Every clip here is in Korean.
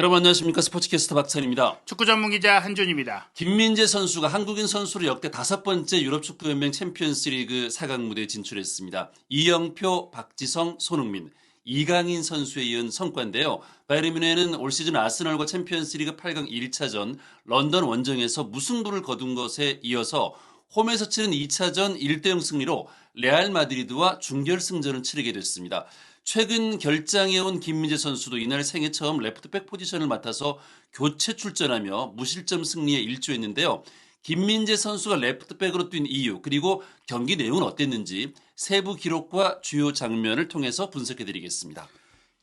여러분 안녕하십니까. 스포츠캐스터 박찬입니다. 축구 전문기자 한준입니다. 김민재 선수가 한국인 선수로 역대 5번째 유럽축구연맹 챔피언스리그 4강 무대에 진출했습니다. 이영표, 박지성, 손흥민, 이강인 선수에 이은 성과인데요. 바이에른 뮌헨은 올 시즌 아스널과 챔피언스리그 8강 1차전 런던 원정에서 무승부를 거둔 것에 이어서 홈에서 치른 2차전 1대0 승리로 레알 마드리드와 준결승전을 치르게 됐습니다. 최근 결장해온 김민재 선수도 이날 생애 처음 레프트백 포지션을 맡아서 교체 출전하며 무실점 승리에 일조했는데요. 김민재 선수가 레프트백으로 뛴 이유 그리고 경기 내용은 어땠는지 세부 기록과 주요 장면을 통해서 분석해드리겠습니다.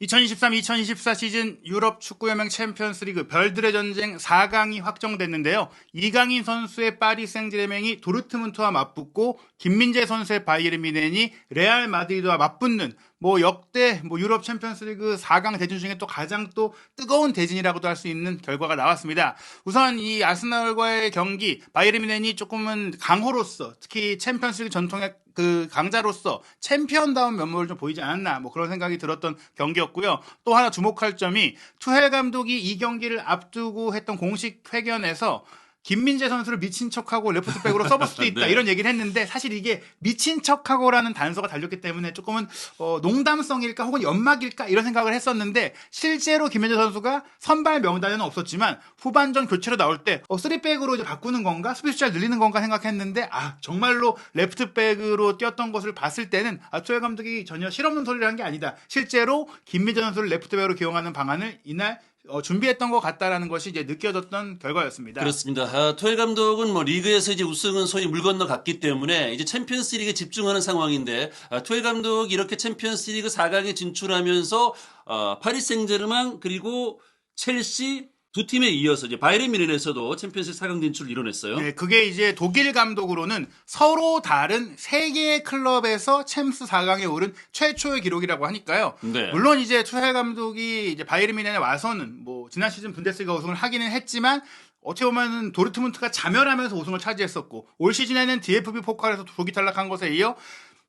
2023-2024 시즌 유럽 축구연맹 챔피언스리그 별들의 전쟁 4강이 확정됐는데요. 이강인 선수의 파리 생제르맹이 도르트문트와 맞붙고 김민재 선수의 바이에른 뮌헨이 레알 마드리드와 맞붙는 역대 유럽 챔피언스리그 4강 대진 중에 또 가장 또 뜨거운 대진이라고도 할 수 있는 결과가 나왔습니다. 우선 이 아스널과의 경기 바이에른 뮌헨이 조금은 강호로서 특히 챔피언스리그 전통의 그 강자로서 챔피언다운 면모를 좀 보이지 않았나 그런 생각이 들었던 경기였고요. 또 하나 주목할 점이 투헬 감독이 이 경기를 앞두고 했던 공식 회견에서 김민재 선수를 미친 척하고 레프트백으로 써볼 수도 있다 네. 이런 얘기를 했는데 사실 이게 미친 척하고라는 단서가 달렸기 때문에 조금은 농담성일까 혹은 연막일까 이런 생각을 했었는데 실제로 김민재 선수가 선발 명단에는 없었지만 후반전 교체로 나올 때 3백으로 이제 바꾸는 건가 수비 숫자를 늘리는 건가 생각했는데 정말로 레프트백으로 뛰었던 것을 봤을 때는 투헬 감독이 전혀 실없는 소리를 한 게 아니다. 실제로 김민재 선수를 레프트백으로 기용하는 방안을 이날 준비했던 것 같다라는 것이 이제 느껴졌던 결과였습니다. 그렇습니다. 투헬 감독은 리그에서 이제 우승은 소위 물 건너 갔기 때문에 이제 챔피언스리그에 집중하는 상황인데 투헬 감독이 이렇게 챔피언스리그 4강에 진출하면서 파리 생제르맹 그리고 첼시 두 팀에 이어서 이제 바이에른 뮌헨에서도 챔피언스 4강 진출을 이뤄냈어요. 네, 그게 이제 독일 감독으로는 서로 다른 3개의 클럽에서 챔스 4강에 오른 최초의 기록이라고 하니까요. 네. 물론 이제 투헬 감독이 이제 바이에른 뮌헨에 와서는 지난 시즌 분데스리가 우승을 하기는 했지만 어떻게 보면 도르트문트가 자멸하면서 우승을 차지했었고 올 시즌에는 DFB 포칼에서 조기 탈락한 것에 이어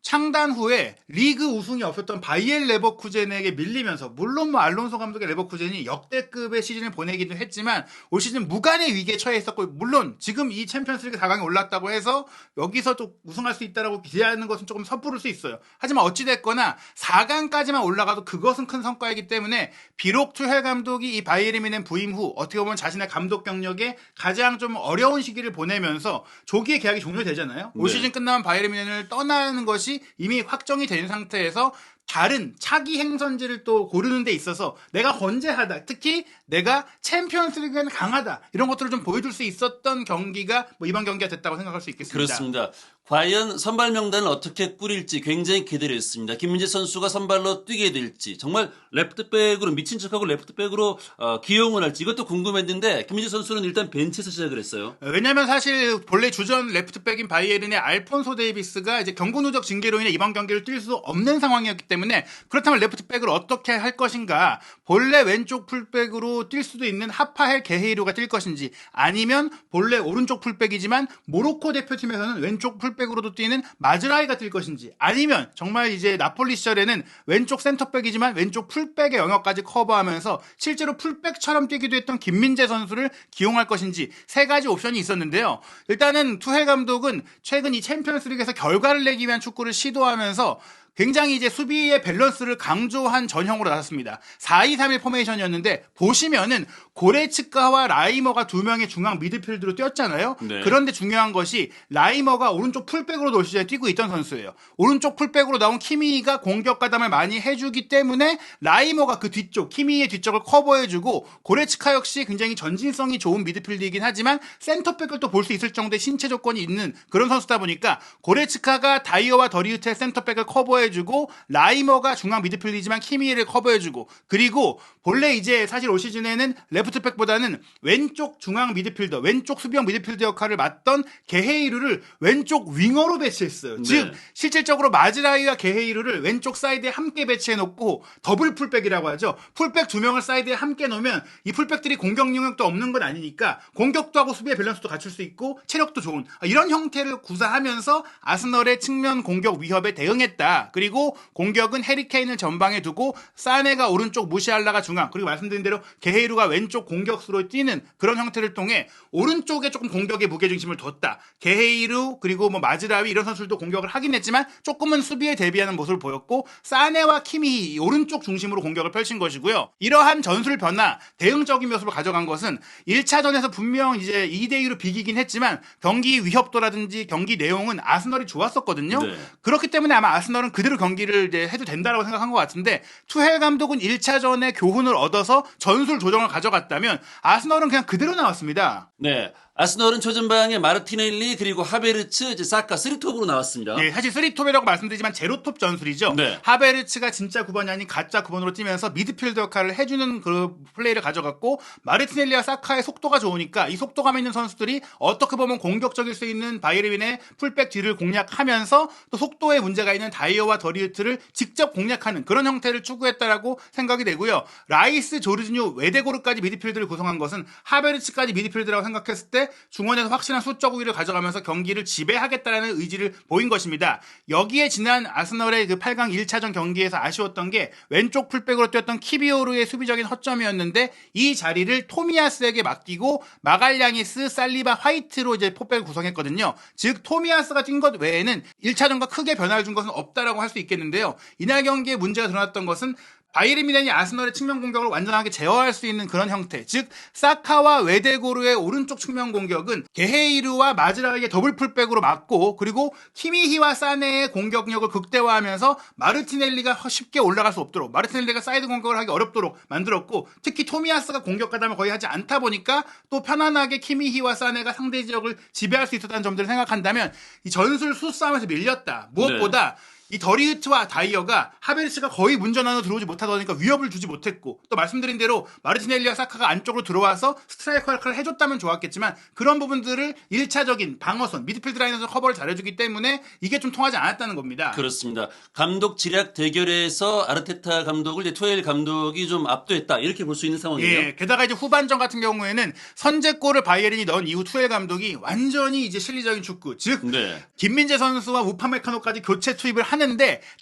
창단 후에 리그 우승이 없었던 바이엘 레버쿠젠에게 밀리면서 물론 알론소 감독의 레버쿠젠이 역대급의 시즌을 보내기도 했지만 올 시즌 무관의 위기에 처해 있었고 물론 지금 이 챔피언스리그 4강에 올랐다고 해서 여기서 또 우승할 수 있다라고 기대하는 것은 조금 섣부를 수 있어요. 하지만 어찌됐거나 4강까지만 올라가도 그것은 큰 성과이기 때문에 비록 투헬 감독이 이 바이에른 뮌헨 부임 후 어떻게 보면 자신의 감독 경력에 가장 좀 어려운 시기를 보내면서 조기에 계약이 종료되잖아요. 올 시즌 끝나면 바이에른 뮌헨을 떠나는 것이 이미 확정이 된 상태에서 다른 차기 행선지를 또 고르는 데 있어서 내가 건재하다, 특히 내가 챔피언스리그에는 강하다 이런 것들을 좀 보여줄 수 있었던 경기가 이번 경기가 됐다고 생각할 수 있겠습니다. 그렇습니다. 과연 선발 명단을 어떻게 꾸릴지 굉장히 기대를 했습니다. 김민재 선수가 선발로 뛰게 될지 정말 레프트백으로 미친 척하고 레프트백으로 기용을 할지 이것도 궁금했는데 김민재 선수는 일단 벤치에서 시작을 했어요. 왜냐하면 사실 본래 주전 레프트백인 바이에른의 알폰소 데이비스가 이제 경고 누적 징계로 인해 이번 경기를 뛸 수 없는 상황이었기 때문에 그렇다면 레프트백을 어떻게 할 것인가 본래 왼쪽 풀백으로 뛸 수도 있는 하파헬 게헤이루가 뛸 것인지 아니면 본래 오른쪽 풀백이지만 모로코 대표팀에서는 왼쪽 풀백으로도 뛰는 마즈라이가 뛸 것인지 아니면 정말 이제 나폴리 시절에는 왼쪽 센터백이지만 왼쪽 풀백의 영역까지 커버하면서 실제로 풀백처럼 뛰기도 했던 김민재 선수를 기용할 것인지 세 가지 옵션이 있었는데요. 일단은 투헬 감독은 최근 이 챔피언스리그에서 결과를 내기 위한 축구를 시도하면서 굉장히 이제 수비의 밸런스를 강조한 전형으로 나섰습니다. 4-2-3-1 포메이션이었는데 보시면은 고레츠카와 라이머가 두 명의 중앙 미드필드로 뛰었잖아요. 네. 그런데 중요한 것이 라이머가 오른쪽 풀백으로 올 시절에 뛰고 있던 선수예요. 오른쪽 풀백으로 나온 키미가 공격 가담을 많이 해주기 때문에 라이머가 그 뒤쪽 키미의 뒤쪽을 커버해주고 고레츠카 역시 굉장히 전진성이 좋은 미드필드이긴 하지만 센터백을 또 볼 수 있을 정도의 신체 조건이 있는 그런 선수다 보니까 고레츠카가 다이어와 더리우트의 센터백을 커버해주고 라이머가 중앙 미드필드이지만 키미를 커버해주고 그리고 본래 이제 사실 올 시즌에는 레프트백보다는 왼쪽 중앙 미드필더, 왼쪽 수비형 미드필더 역할을 맡던 게헤이루를 왼쪽 윙어로 배치했어요. 네. 즉 실질적으로 마즈라이와 게헤이루를 왼쪽 사이드에 함께 배치해놓고 더블 풀백이라고 하죠. 풀백 두 명을 사이드에 함께 놓으면 이 풀백들이 공격 영역도 없는 건 아니니까 공격도 하고 수비의 밸런스도 갖출 수 있고 체력도 좋은 이런 형태를 구사하면서 아스널의 측면 공격 위협에 대응했다. 그리고 공격은 해리케인을 전방에 두고 사네가 오른쪽, 무시알라가 중앙, 그리고 말씀드린 대로 게헤이루가 왼쪽 공격수로 뛰는 그런 형태를 통해 오른쪽에 조금 공격의 무게중심을 뒀다. 게헤이루 그리고 뭐 마즈라위 이런 선수들도 공격을 하긴 했지만 조금은 수비에 대비하는 모습을 보였고 사네와 키미 오른쪽 중심으로 공격을 펼친 것이고요. 이러한 전술 변화, 대응적인 모습을 가져간 것은 1차전에서 분명 이제 2대2로 비기긴 했지만 경기 위협도라든지 경기 내용은 아스널이 좋았었거든요. 네. 그렇기 때문에 아마 아스널은 그대로 경기를 이제 해도 된다라고 생각한 것 같은데 투헬 감독은 1차전에 교훈을 얻어서 전술 조정을 가져갔다면 아스널은 그냥 그대로 나왔습니다. 네. 아스널은 초전방에 마르티넬리 그리고 하베르츠, 이제 사카 3톱으로 나왔습니다. 예, 사실 3톱이라고 말씀드리지만 제로톱 전술이죠. 네. 하베르츠가 진짜 9번이 아닌 가짜 9번으로 뛰면서 미드필드 역할을 해주는 그 플레이를 가져갔고 마르티넬리와 사카의 속도가 좋으니까 이 속도감 있는 선수들이 어떻게 보면 공격적일 수 있는 바이에른의 풀백 뒤를 공략하면서 또 속도에 문제가 있는 다이어와 더리우트를 직접 공략하는 그런 형태를 추구했다라고 생각이 되고요. 라이스, 조르지뉴, 웨데고르까지 미드필드를 구성한 것은 하베르츠까지 미드필드라고 생각했을 때 중원에서 확실한 수적 우위를 가져가면서 경기를 지배하겠다라는 의지를 보인 것입니다. 여기에 지난 아스널의 그 8강 1차전 경기에서 아쉬웠던 게 왼쪽 풀백으로 뛰었던 키비오르의 수비적인 허점이었는데 이 자리를 토미야스에게 맡기고 마갈량이스, 살리바, 화이트로 이제 포백을 구성했거든요. 즉 토미야스가 뛴 것 외에는 1차전과 크게 변화를 준 것은 없다라고 할 수 있겠는데요. 이날 경기에 문제가 드러났던 것은 바이에른 뮌헨이 아스널의 측면 공격을 완전하게 제어할 수 있는 그런 형태, 즉 사카와 웨데고르의 오른쪽 측면 공격은 게헤이루와 마즈라위의 더블 풀백으로 막고 그리고 키미히와 사네의 공격력을 극대화하면서 마르티넬리가 쉽게 올라갈 수 없도록 마르티넬리가 사이드 공격을 하기 어렵도록 만들었고 특히 토미야스가 공격 가담을 거의 하지 않다 보니까 또 편안하게 키미히와 사네가 상대 지역을 지배할 수 있었다는 점들을 생각한다면 이 전술 수싸움에서 밀렸다. 무엇보다 이 더리우트와 다이어가 하베르츠가 거의 문전 안으로 들어오지 못하다 보니까 위협을 주지 못했고 또 말씀드린 대로 마르티넬리와 사카가 안쪽으로 들어와서 스트라이커 역할을 해줬다면 좋았겠지만 그런 부분들을 1차적인 방어선 미드필드 라인에서 커버를 잘해주기 때문에 이게 좀 통하지 않았다는 겁니다. 그렇습니다. 감독 지략 대결에서 아르테타 감독을 이제 투헬 감독이 좀 압도했다 이렇게 볼 수 있는 상황이에요. 예, 게다가 이제 후반전 같은 경우에는 선제골을 바이에른이 넣은 이후 투헬 감독이 완전히 이제 실리적인 축구, 즉 네. 김민재 선수와 우파메카노까지 교체 투입을 하는데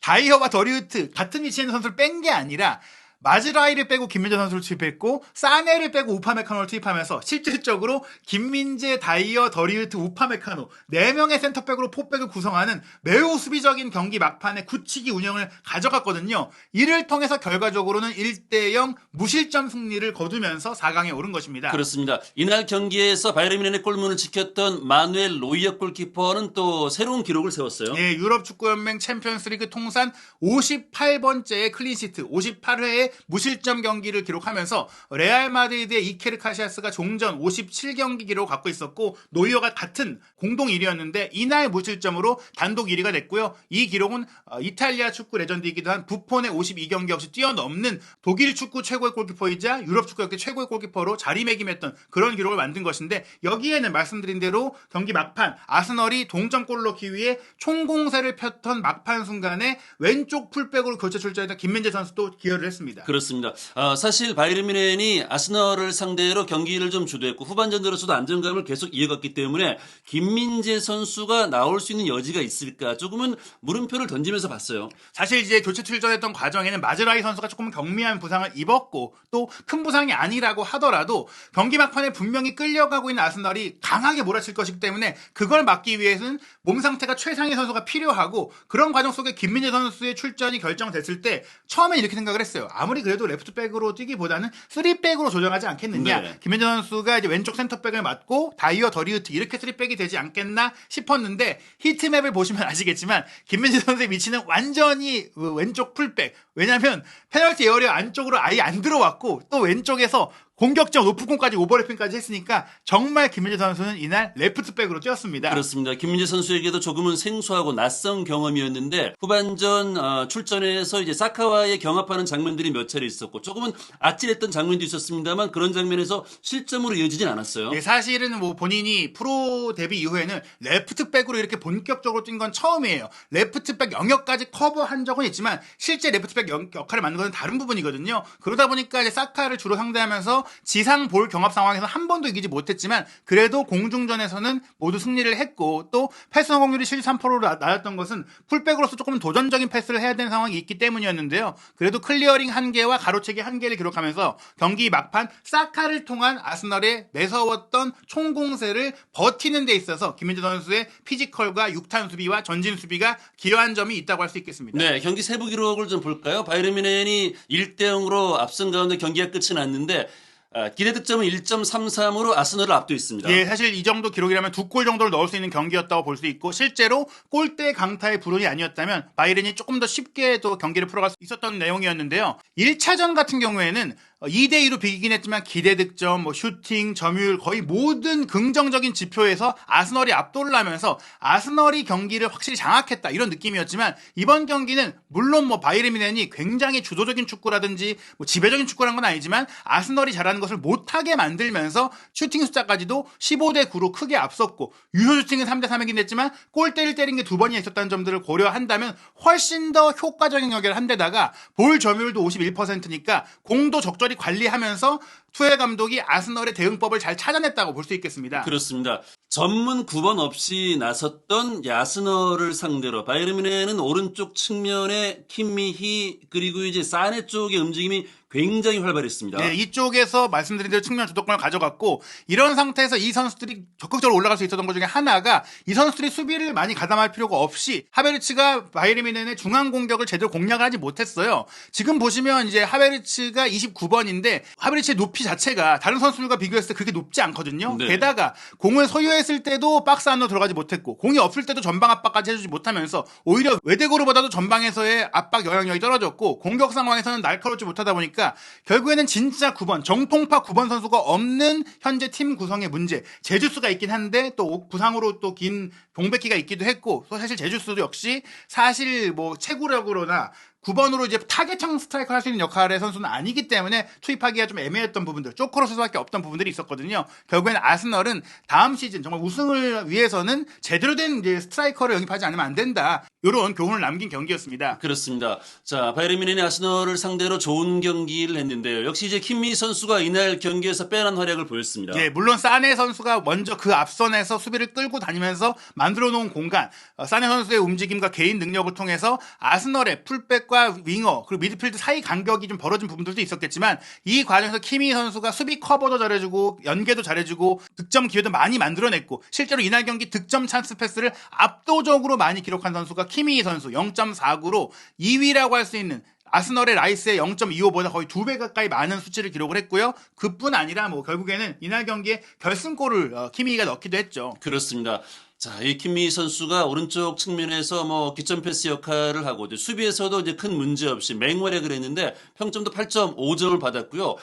다이어와 더리우트 같은 위치에 있는 선수를 뺀 게 아니라 마즈라이를 빼고 김민재 선수를 투입했고 사네를 빼고 우파메카노를 투입하면서 실질적으로 김민재, 다이어, 더리우트, 우파메카노 4명의 센터백으로 포백을 구성하는 매우 수비적인 경기 막판에 굳히기 운영을 가져갔거든요. 이를 통해서 결과적으로는 1대0 무실점 승리를 거두면서 4강에 오른 것입니다. 그렇습니다. 이날 경기에서 바이에른 뮌헨의 골문을 지켰던 마누엘 로이어 골키퍼는 또 새로운 기록을 세웠어요. 예, 유럽 축구연맹 챔피언스리그 통산 58번째의 클린시트, 58회의 무실점 경기를 기록하면서 레알 마드리드의 이케르 카시아스가 종전 57경기 기록을 갖고 있었고 노이어가 같은 공동 1위였는데 이날 무실점으로 단독 1위가 됐고요. 이 기록은 이탈리아 축구 레전드이기도 한 부폰의 52경기 없이 뛰어넘는 독일 축구 최고의 골키퍼이자 유럽 축구 역대 최고의 골키퍼로 자리매김했던 그런 기록을 만든 것인데 여기에는 말씀드린 대로 경기 막판 아스널이 동점골을 넣기 위해 총공세를 폈던 막판 순간에 왼쪽 풀백으로 교체 출전했던 김민재 선수도 기여를 했습니다. 그렇습니다. 사실 바이에른 뮌헨이 아스널을 상대로 경기를 좀 주도했고 후반전 들어서도 안정감을 계속 이어갔기 때문에 김민재 선수가 나올 수 있는 여지가 있을까 조금은 물음표를 던지면서 봤어요. 사실 이제 교체 출전했던 과정에는 마즈라이 선수가 조금 경미한 부상을 입었고 또 큰 부상이 아니라고 하더라도 경기 막판에 분명히 끌려가고 있는 아스널이 강하게 몰아칠 것이기 때문에 그걸 막기 위해서는 몸 상태가 최상의 선수가 필요하고 그런 과정 속에 김민재 선수의 출전이 결정됐을 때 처음에 이렇게 생각을 했어요. 아무리 그래도 레프트백으로 뛰기보다는 3백으로 조정하지 않겠느냐. 네. 김민재 선수가 이제 왼쪽 센터백을 맡고 다이어, 더리우트 이렇게 3백이 되지 않겠나 싶었는데 히트맵을 보시면 아시겠지만 김민재 선수의 위치는 완전히 왼쪽 풀백. 왜냐하면 페널티 에어리어 안쪽으로 아예 안 들어왔고 또 왼쪽에서 공격적 높은 공까지 오버래핑까지 했으니까 정말 김민재 선수는 이날 레프트백으로 뛰었습니다. 그렇습니다. 김민재 선수에게도 조금은 생소하고 낯선 경험이었는데 후반전 출전해서 이제 사카와의 경합하는 장면들이 몇 차례 있었고 조금은 아찔했던 장면도 있었습니다만 그런 장면에서 실점으로 이어지진 않았어요. 네, 사실은 뭐 본인이 프로 데뷔 이후에는 레프트백으로 이렇게 본격적으로 뛴 건 처음이에요. 레프트백 영역까지 커버한 적은 있지만 실제 레프트백 역할을 맡는 것은 다른 부분이거든요. 그러다 보니까 이제 사카를 주로 상대하면서 지상 볼 경합 상황에서 한 번도 이기지 못했지만 그래도 공중전에서는 모두 승리를 했고 또 패스 성공률이 73%로 낮았던 것은 풀백으로서 조금 도전적인 패스를 해야 되는 상황이 있기 때문이었는데요. 그래도 클리어링 1개와 가로채기 1개를 기록하면서 경기 막판 사카를 통한 아스널의 매서웠던 총공세를 버티는 데 있어서 김민재 선수의 피지컬과 육탄 수비와 전진 수비가 기여한 점이 있다고 할 수 있겠습니다. 네, 경기 세부 기록을 좀 볼까요? 바이에른 뮌헨이 1대0으로 앞선 가운데 경기가 끝이 났는데 기대 득점은 1.33으로 아스널을 압도했습니다. 예, 사실 이 정도 기록이라면 2골 정도를 넣을 수 있는 경기였다고 볼 수 있고 실제로 골대 강타의 불운이 아니었다면 바이에른이 조금 더 쉽게 또 경기를 풀어갈 수 있었던 내용이었는데요. 1차전 같은 경우에는 2대2로 비기긴 했지만 기대 득점, 슈팅, 점유율 거의 모든 긍정적인 지표에서 아스널이 압도를 하면서 아스널이 경기를 확실히 장악했다 이런 느낌이었지만 이번 경기는 물론 바이에른 뮌헨이 굉장히 주도적인 축구라든지 지배적인 축구라는 건 아니지만 아스널이 잘하는 것을 못하게 만들면서 슈팅 숫자까지도 15대9로 크게 앞섰고 유효 슈팅은 3대3이긴 했지만 골대를 때린 게 2번이나 있었다는 점들을 고려한다면 훨씬 더 효과적인 경기를 한 데다가 볼 점유율도 51%니까 공도 적절히 관리하면서 투엘 감독이 아스널의 대응법을 잘 찾아냈다고 볼 수 있겠습니다. 그렇습니다. 전문 9번 없이 나섰던 아스널을 상대로 바이에른 뮌헨은 오른쪽 측면에 킴미히 그리고 이제 사네 쪽의 움직임이 굉장히 활발했습니다. 네, 이쪽에서 말씀드린 대로 측면 주도권을 가져갔고 이런 상태에서 이 선수들이 적극적으로 올라갈 수 있었던 것 중에 하나가 이 선수들이 수비를 많이 가담할 필요가 없이 하베르츠가 바이에른 뮌헨의 중앙 공격을 제대로 공략을 하지 못했어요. 지금 보시면 이제 하베르츠가 29번인데 하베르츠의 높이 자체가 다른 선수들과 비교했을 때 그렇게 높지 않거든요. 네. 게다가 공을 소유했을 때도 박스 안으로 들어가지 못했고 공이 없을 때도 전방 압박까지 해주지 못하면서 오히려 외대고르보다도 전방에서의 압박 영향력이 떨어졌고 공격 상황에서는 날카롭지 못하다 보니까 결국에는 진짜 9번 정통파 9번 선수가 없는 현재 팀 구성의 문제. 제주스가 있긴 한데 또 부상으로 또 긴 동백기가 있기도 했고 또 사실 제주스도 역시 사실 체구력으로나 9번으로 이제 타겟형 스트라이커를 할 수 있는 역할의 선수는 아니기 때문에 투입하기가 좀 애매했던 부분들, 쪼크로스밖에 없던 부분들이 있었거든요. 결국에는 아스널은 다음 시즌 정말 우승을 위해서는 제대로 된 이제 스트라이커를 영입하지 않으면 안 된다. 이런 교훈을 남긴 경기였습니다. 그렇습니다. 자, 바이에른 뮌헨이 아스널을 상대로 좋은 경기를 했는데요. 역시 이제 킴미 선수가 이날 경기에서 빼어난 활약을 보였습니다. 예, 물론 사네 선수가 먼저 그 앞선에서 수비를 끌고 다니면서 만들어 놓은 공간, 사네 선수의 움직임과 개인 능력을 통해서 아스널의 풀백과 윙어 그리고 미드필드 사이 간격이 좀 벌어진 부분들도 있었겠지만 이 과정에서 키미 선수가 수비 커버도 잘해주고 연계도 잘해주고 득점 기회도 많이 만들어냈고 실제로 이날 경기 득점 찬스 패스를 압도적으로 많이 기록한 선수가 키미 선수 0.49로 2위라고 할 수 있는 아스널의 라이스의 0.25보다 거의 2배 가까이 많은 수치를 기록을 했고요. 그뿐 아니라 결국에는 이날 경기에 결승골을 키미가 넣기도 했죠. 그렇습니다. 자, 이 킴미 선수가 오른쪽 측면에서 기점 패스 역할을 하고 수비에서도 이제 큰 문제 없이 맹활약을 했는데 평점도 8.5점을 받았고요.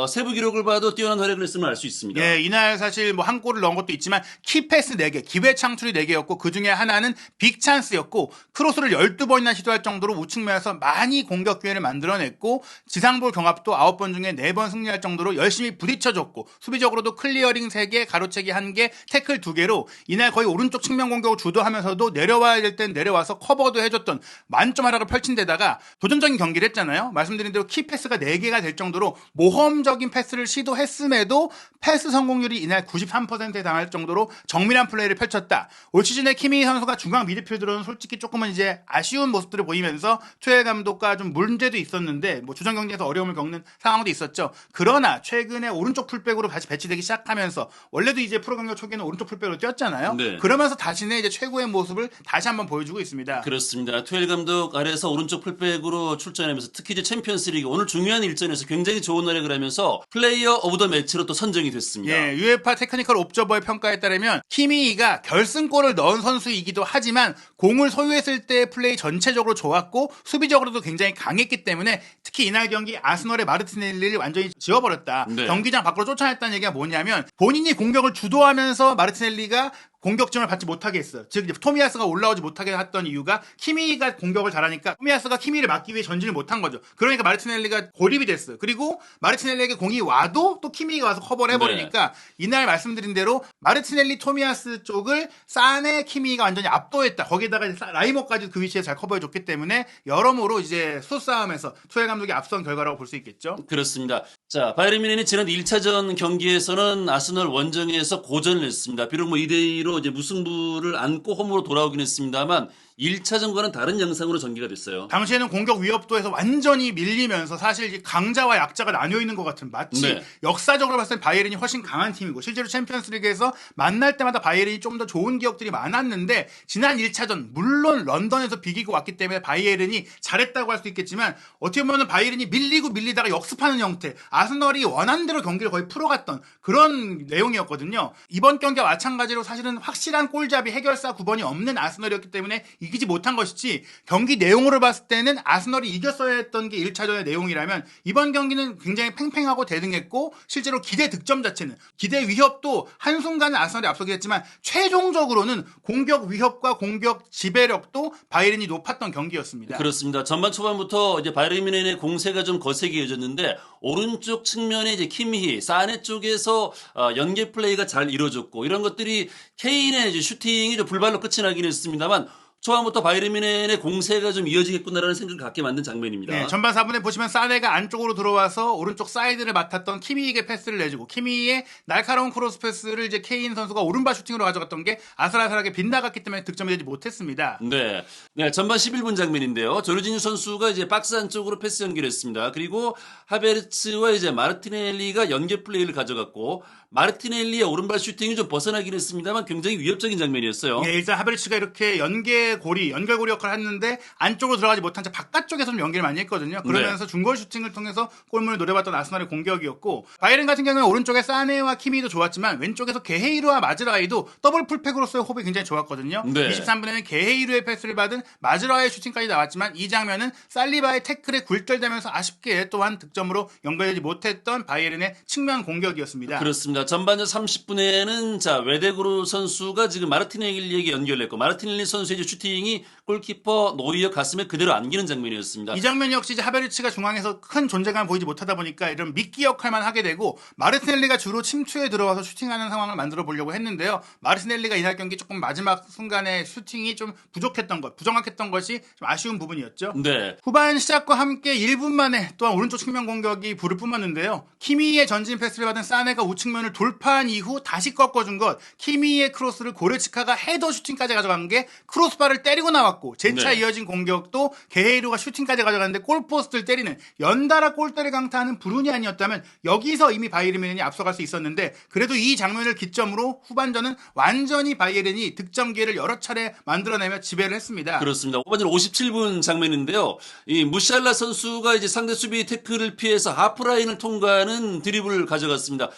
세부 기록을 봐도 뛰어난 활약을 했음을 알 수 있습니다. 예, 이날 사실 한 골을 넣은 것도 있지만 키패스 4개, 기회 창출이 4개였고 그 중에 하나는 빅찬스였고 크로스를 12번이나 시도할 정도로 우측면에서 많이 공격 기회를 만들어냈고 지상볼 경합도 9번 중에 4번 승리할 정도로 열심히 부딪혀줬고 수비적으로도 클리어링 3개, 가로채기 1개, 태클 2개로 이날 거의 오른쪽 측면 공격을 주도하면서도 내려와야 될 땐 내려와서 커버도 해줬던 만점 활약을 펼친 데다가 도전적인 경기를 했잖아요. 말씀드린 대로 키패스가 4개가 될 정도로 모험적인 패스를 시도했음에도 패스 성공률이 이날 93%에 달할 정도로 정밀한 플레이를 펼쳤다. 올 시즌에 키미 선수가 중앙 미드필더로는 솔직히 조금은 이제 아쉬운 모습들을 보이면서 투엘 감독과 좀 문제도 있었는데 주전 경기에서 어려움을 겪는 상황도 있었죠. 그러나 최근에 오른쪽 풀백으로 다시 배치되기 시작하면서 원래도 이제 프로 경기 초기에는 오른쪽 풀백으로 뛰었잖아요. 네. 그러면서 다시는 이제 최고의 모습을 다시 한번 보여주고 있습니다. 그렇습니다. 투엘 감독 아래에서 오른쪽 풀백으로 출전하면서 특히 이제 챔피언스리그 오늘 중요한 일전에서 굉장히 좋은 활약을 하면서 플레이어 오브 더 매치로 또 선정이 됐습니다. 예, UEFA 테크니컬 옵저버의 평가에 따르면 키미가 결승골을 넣은 선수이기도 하지만 공을 소유했을 때 플레이 전체적으로 좋았고 수비적으로도 굉장히 강했기 때문에 특히 이날 경기 아스널의 마르티넬리를 완전히 지워버렸다. 네. 경기장 밖으로 쫓아냈다는 얘기가 뭐냐면 본인이 공격을 주도하면서 마르티넬리가 공격점을 받지 못하게 했어요. 즉 이제 토미야스가 올라오지 못하게 했던 이유가 키미가 공격을 잘하니까 토미야스가 키미를 막기 위해 전진을 못한 거죠. 그러니까 마르티넬리가 고립이 됐어요. 그리고 마르티넬리에게 공이 와도 또 키미가 와서 커버를 해버리니까 이날 말씀드린 대로 마르티넬리 토미야스 쪽을 사네 키미가 완전히 압도했다. 거기다가 라이머까지 그 위치에 잘 커버해줬기 때문에 여러모로 이제 수싸움에서 투엘 감독이 앞선 결과라고 볼 수 있겠죠. 그렇습니다. 자, 바이에른 뮌헨이 지난 1차전 경기에서는 아스널 원정에서 고전을 했습니다. 비록 뭐 2대2로 이제 무승부를 안고 홈으로 돌아오긴 했습니다만 1차전과는 다른 양상으로 전개가 됐어요. 당시에는 공격 위협도에서 완전히 밀리면서 사실 강자와 약자가 나뉘어 있는 것 같은 마치 역사적으로 봤을 때 바이에른이 훨씬 강한 팀이고 실제로 챔피언스리그에서 만날 때마다 바이에른이 좀 더 좋은 기억들이 많았는데 지난 1차전 물론 런던에서 비기고 왔기 때문에 바이에른이 잘했다고 할 수 있겠지만 어떻게 보면 바이에른이 밀리고 밀리다가 역습하는 형태 아스널이 원하는 대로 경기를 거의 풀어갔던 그런 내용이었거든요. 이번 경기와 마찬가지로 사실은 확실한 골잡이 해결사 9번이 없는 아스널이었기 때문에 이기지 못한 것이지 경기 내용으로 봤을 때는 아스널이 이겼어야 했던 게 1차전의 내용이라면 이번 경기는 굉장히 팽팽하고 대등했고 실제로 기대 득점 자체는 기대 위협도 한순간은 아스널이 앞서긴 했지만 최종적으로는 공격 위협과 공격 지배력도 바이에른이 높았던 경기였습니다. 그렇습니다. 전반 초반부터 이제 바이에른 뮌헨의 공세가 좀 거세게 이어졌는데 오른쪽 측면에 이제 키미히 사네 쪽에서 연계 플레이가 잘 이루어졌고 이런 것들이 케인의 이제 슈팅이 좀 불발로 끝이 나긴 했습니다만 초반부터 바이에른 뮌헨의 공세가 좀 이어지겠구나라는 생각을 갖게 만든 장면입니다. 네, 전반 4분에 보시면 사네가 안쪽으로 들어와서 오른쪽 사이드를 맡았던 키미에게 패스를 내주고 키미의 날카로운 크로스 패스를 이제 케인 선수가 오른발 슈팅으로 가져갔던 게 아슬아슬하게 빗나갔기 때문에 득점이 되지 못했습니다. 네. 전반 11분 장면인데요. 조르지뉴 선수가 이제 박스 안쪽으로 패스 연결했습니다. 그리고 하베르츠와 이제 마르티넬리가 연계 플레이를 가져갔고 마르티넬리의 오른발 슈팅이 좀 벗어나긴 했습니다만 굉장히 위협적인 장면이었어요. 네, 일단 하베르츠가 이렇게 연결고리 역할을 했는데 안쪽으로 들어가지 못한 채 바깥쪽에서 좀 연결을 많이 했거든요. 그러면서 중거리 슈팅을 통해서 골문을 노려봤던 아스날의 공격이었고 바이에른 같은 경우는 오른쪽에 사네와 키미도 좋았지만 왼쪽에서 게헤이루와 마즈라이도 더블 풀백으로서의 호흡이 굉장히 좋았거든요. 네. 23분에는 게헤이루의 패스를 받은 마즈라이의 슈팅까지 나왔지만 이 장면은 살리바의 태클에 굴절되면서 아쉽게 또한 득점으로 연결되지 못했던 바이에른의 측면 공격이었습니다. 그렇습니다. 전반전 30분에는 자 웨데그루 선수가 지금 마르티넬리에게 연결했고 마르티넬리 선수의 이제 슈팅이 골키퍼 노이어 가슴에 그대로 안기는 장면이었습니다. 이 장면 역시 이제 하베르츠가 중앙에서 큰 존재감을 보이지 못하다 보니까 이런 미끼 역할만 하게 되고 마르티넬리가 주로 침투에 들어와서 슈팅하는 상황을 만들어 보려고 했는데요. 마르티넬리가 이날 경기 조금 마지막 순간에 슈팅이 좀 부정확했던 것이 좀 아쉬운 부분이었죠. 네. 후반 시작과 함께 1분 만에 또한 오른쪽 측면 공격이 불을 뿜었는데요. 키미의 전진 패스를 받은 사네가 우측면을 돌파한 이후 다시 꺾어준 것 키미의 크로스를 고레츠카가 헤더 슈팅까지 가져간 게 크로스바를 때리고 나왔고 재차 이어진 공격도 게헤이루가 슈팅까지 가져갔는데 골포스트를 때리는 연달아 골대를 강타하는 불운이 아니었다면 여기서 이미 바이에른 뮌헨이 앞서갈 수 있었는데 그래도 이 장면을 기점으로 후반전은 완전히 바이에른이 득점 기회를 여러 차례 만들어내며 지배를 했습니다. 그렇습니다. 후반전 57분 장면인데요. 이 무샬라 선수가 이제 상대 수비 태클을 피해서 하프라인을 통과하는 드리블을 가져갔습니다.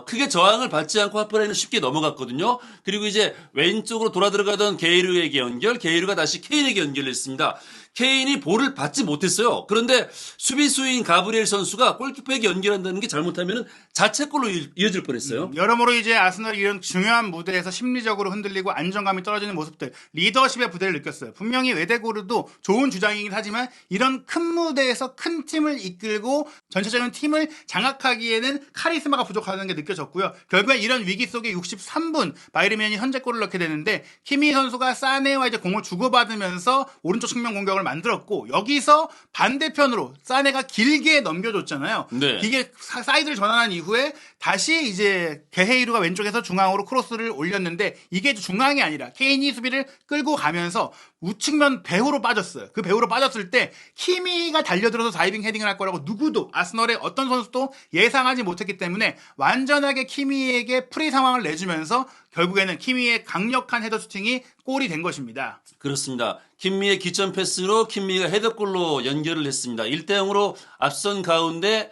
크게 저항을 받지 않고 하프라인을 쉽게 넘어갔거든요. 그리고 이제 왼쪽으로 돌아 들어가던 게이르에게 연결, 게이르가 다시 케인에게 연결했습니다. 케인이 볼을 받지 못했어요. 그런데 수비수인 가브리엘 선수가 골키퍼에게 연결한다는 게 잘못하면 자책골로 이어질 뻔했어요. 여러모로 이제 아스널이 이런 중요한 무대에서 심리적으로 흔들리고 안정감이 떨어지는 모습들, 리더십의 부대를 느꼈어요. 분명히 웨데고르도 좋은 주장이긴 하지만 이런 큰 무대에서 큰 팀을 이끌고 전체적인 팀을 장악하기에는 카리스마가 부족하다는 게 느껴졌고요. 결국에 이런 위기 속에 63분 바이에른 뮌헨이 선제골을 넣게 되는데 키미 선수가 사네와 이제 공을 주고받으면서 오른쪽 측면 공격을 만들었고 여기서 반대편으로 사네가 길게 넘겨줬잖아요. 네. 이게 사이드를 전환한 이후에 다시 이제 게헤이루가 왼쪽에서 중앙으로 크로스를 올렸는데 이게 중앙이 아니라 케인이 수비를 끌고 가면서 우측면 배후로 빠졌어요. 그 배후로 빠졌을 때 키미가 달려들어서 다이빙 헤딩을 할 거라고 누구도 아스널의 어떤 선수도 예상하지 못했기 때문에 완전하게 키미에게 프리 상황을 내주면서 결국에는 키미의 강력한 헤더 슈팅이 골이 된 것입니다. 그렇습니다. 킴미의 기점 패스로 킴미가 헤더골로 연결을 했습니다. 1대0으로 앞선 가운데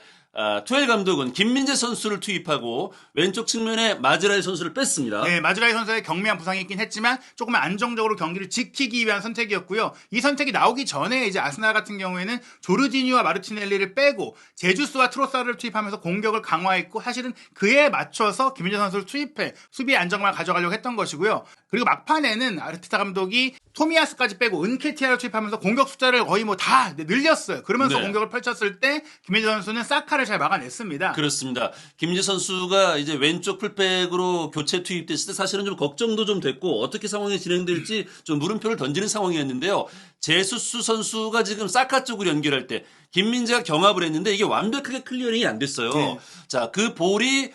투엘 감독은 김민재 선수를 투입하고 왼쪽 측면에 마즈라이 선수를 뺐습니다. 네, 마즈라이 선수의 경미한 부상이 있긴 했지만 조금 안정적으로 경기를 지키기 위한 선택이었고요. 이 선택이 나오기 전에 이제 아스날 같은 경우에는 조르디니와 마르티넬리를 빼고 제주스와 트로사르를 투입하면서 공격을 강화했고 사실은 그에 맞춰서 김민재 선수를 투입해 수비의 안정감을 가져가려고 했던 것이고요. 그리고 막판에는 아르테타 감독이 토미야스까지 빼고 은케티아를 투입하면서 공격 숫자를 거의 뭐 다 늘렸어요. 그러면서 네. 공격을 펼쳤을 때 김민재 선수는 사카를 잘 막아냈습니다. 그렇습니다. 김민재 선수가 이제 왼쪽 풀백으로 교체 투입됐을 때 사실은 좀 걱정도 좀 됐고 어떻게 상황이 진행될지 좀 물음표를 던지는 상황이었는데요. 제수스 선수가 지금 사카 쪽으로 연결할 때 김민재가 경합을 했는데 이게 완벽하게 클리어링이 안 됐어요. 네. 자, 그 볼이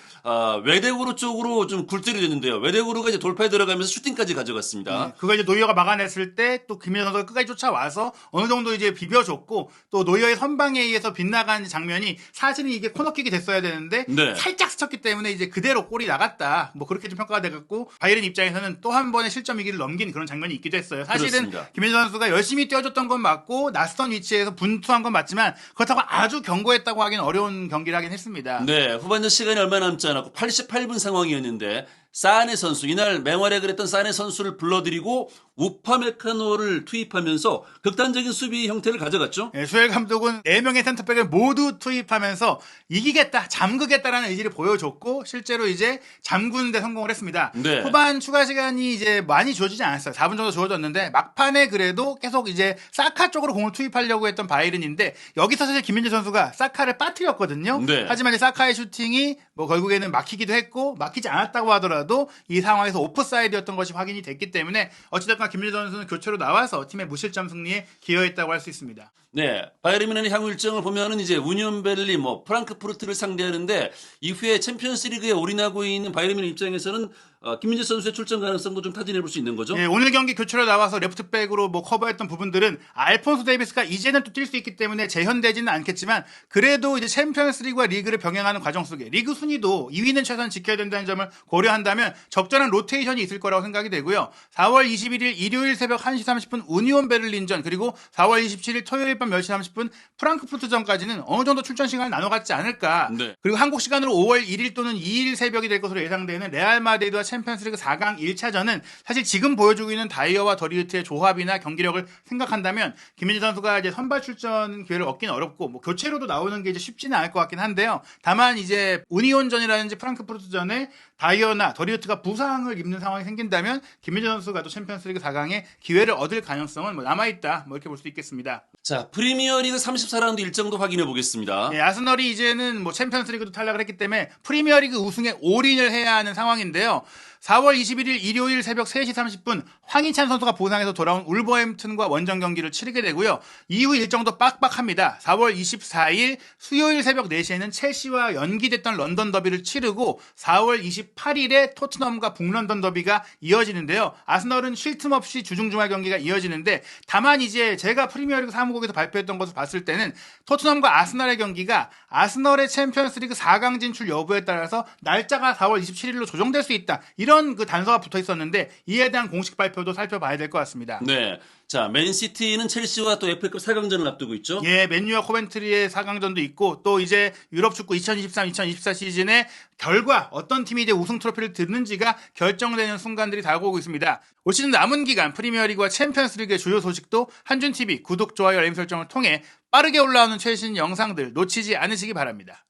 외대구루 쪽으로 좀 굴절이 됐는데요. 외대구루가 이제 돌파에 들어가면서 슈팅까지 가져갔습니다. 네, 그걸 이제 노이어가 막아냈을 때 또 김민재 선수가 끝까지 쫓아와서 어느 정도 이제 비벼줬고 또 노이어의 선방에 의해서 빗나간 장면이 사실은 이게 코너킥이 됐어야 되는데 네. 살짝 스쳤기 때문에 이제 그대로 골이 나갔다. 뭐 그렇게 좀 평가가 돼갖고 바이에른 입장에서는 또 한 번의 실점 위기를 넘긴 그런 장면이 있기도 했어요. 사실은 그렇습니다. 김민재 선수가 열심히 뛰어줬던 건 맞고 낯선 위치에서 분투한 건 맞지만 그렇다고 아주 견고했다고 하기는 어려운 경기를 하긴 했습니다. 네, 후반전 시간이 얼마 남지 않았고 88분 상황이었는데 사네 선수, 이날 맹활약을 했던 사네 선수를 불러들이고 우파메카노를 투입하면서 극단적인 수비 형태를 가져갔죠. 네, 슈엘 감독은 4명의 센터백을 모두 투입하면서 이기겠다, 잠그겠다라는 의지를 보여줬고 실제로 이제 잠그는 데 성공을 했습니다. 네. 후반 추가 시간이 이제 많이 주어지지 않았어요. 4분 정도 주어졌는데 막판에 그래도 계속 이제 사카 쪽으로 공을 투입하려고 했던 바이른인데 여기서 사실 김민재 선수가 사카를 빠뜨렸거든요. 네. 하지만 이제 사카의 슈팅이 뭐 결국에는 막히기도 했고 막히지 않았다고 하더라도 이 상황에서 오프사이드였던 것이 확인이 됐기 때문에 어찌됐건 김민재 선수는 교체로 나와서 팀의 무실점 승리에 기여했다고 할 수 있습니다. 네, 바이에른 뮌헨의 향후 일정을 보면은 이제 우니온 베를린, 프랑크푸르트를 상대하는데 이후에 챔피언스리그에 올인하고 있는 바이에른 뮌헨 입장에서는 김민재 선수의 출전 가능성도 좀 타진해 볼 수 있는 거죠. 예, 오늘 경기 교체로 나와서 레프트백으로 뭐 커버했던 부분들은 알폰소 데이비스가 이제는 또 뛸 수 있기 때문에 재현되지는 않겠지만 그래도 이제 챔피언스리그와 리그를 병행하는 과정 속에 리그 순위도 2위는 최소한 지켜야 된다는 점을 고려한다면 적절한 로테이션이 있을 거라고 생각이 되고요. 4월 21일 일요일 새벽 1시 30분 우니온 베를린전 그리고 4월 27일 토요일 밤 10시 30분 프랑크푸르트전까지는 어느 정도 출전 시간을 나눠 갖지 않을까. 네. 그리고 한국 시간으로 5월 1일 또는 2일 새벽이 될 것으로 예상되는 레알 마드리드와 챔피언스리그 4강 1차전은 사실 지금 보여주고 있는 다이어와 더리우트의 조합이나 경기력을 생각한다면 김민재 선수가 이제 선발 출전 기회를 얻기는 어렵고 뭐 교체로도 나오는 게 이제 쉽지는 않을 것 같긴 한데요. 다만 이제 우니온전이라든지 프랑크푸르트전에 다이어나 더리우트가 부상을 입는 상황이 생긴다면 김민재 선수가 또 챔피언스리그 4강에 기회를 얻을 가능성은 뭐 남아있다 뭐 이렇게 볼 수 있겠습니다. 자, 프리미어리그 34라운드 일정도 확인해 보겠습니다. 예, 아스널이 이제는 뭐 챔피언스리그도 탈락을 했기 때문에 프리미어리그 우승에 올인을 해야 하는 상황인데요. 4월 21일 일요일 새벽 3시 30분 황희찬 선수가 부상해서 돌아온 울버햄튼과 원정 경기를 치르게 되고요. 이후 일정도 빡빡합니다. 4월 24일 수요일 새벽 4시에는 첼시와 연기됐던 런던 더비를 치르고 4월 28일에 토트넘과 북런던 더비가 이어지는데요. 아스널은 쉴 틈 없이 주중주말 경기가 이어지는데 다만 이제 제가 프리미어리그 사무국에서 발표했던 것을 봤을 때는 토트넘과 아스널의 경기가 아스널의 챔피언스리그 4강 진출 여부에 따라서 날짜가 4월 27일로 조정될 수 있다. 이런 그 단서가 붙어 있었는데 이에 대한 공식 발표도 살펴봐야 될 것 같습니다. 네. 자, 맨시티는 첼시와 또 FA컵 4강전을 앞두고 있죠. 예, 맨유와 코벤트리의 4강전도 있고 또 이제 유럽 축구 2023-2024 시즌의 결과 어떤 팀이 이제 우승 트로피를 드는지가 결정되는 순간들이 다가오고 있습니다. 올 시즌 남은 기간 프리미어리그와 챔피언스리그의 주요 소식도 한준TV 구독, 좋아요, 알림 설정을 통해 빠르게 올라오는 최신 영상들 놓치지 않으시기 바랍니다.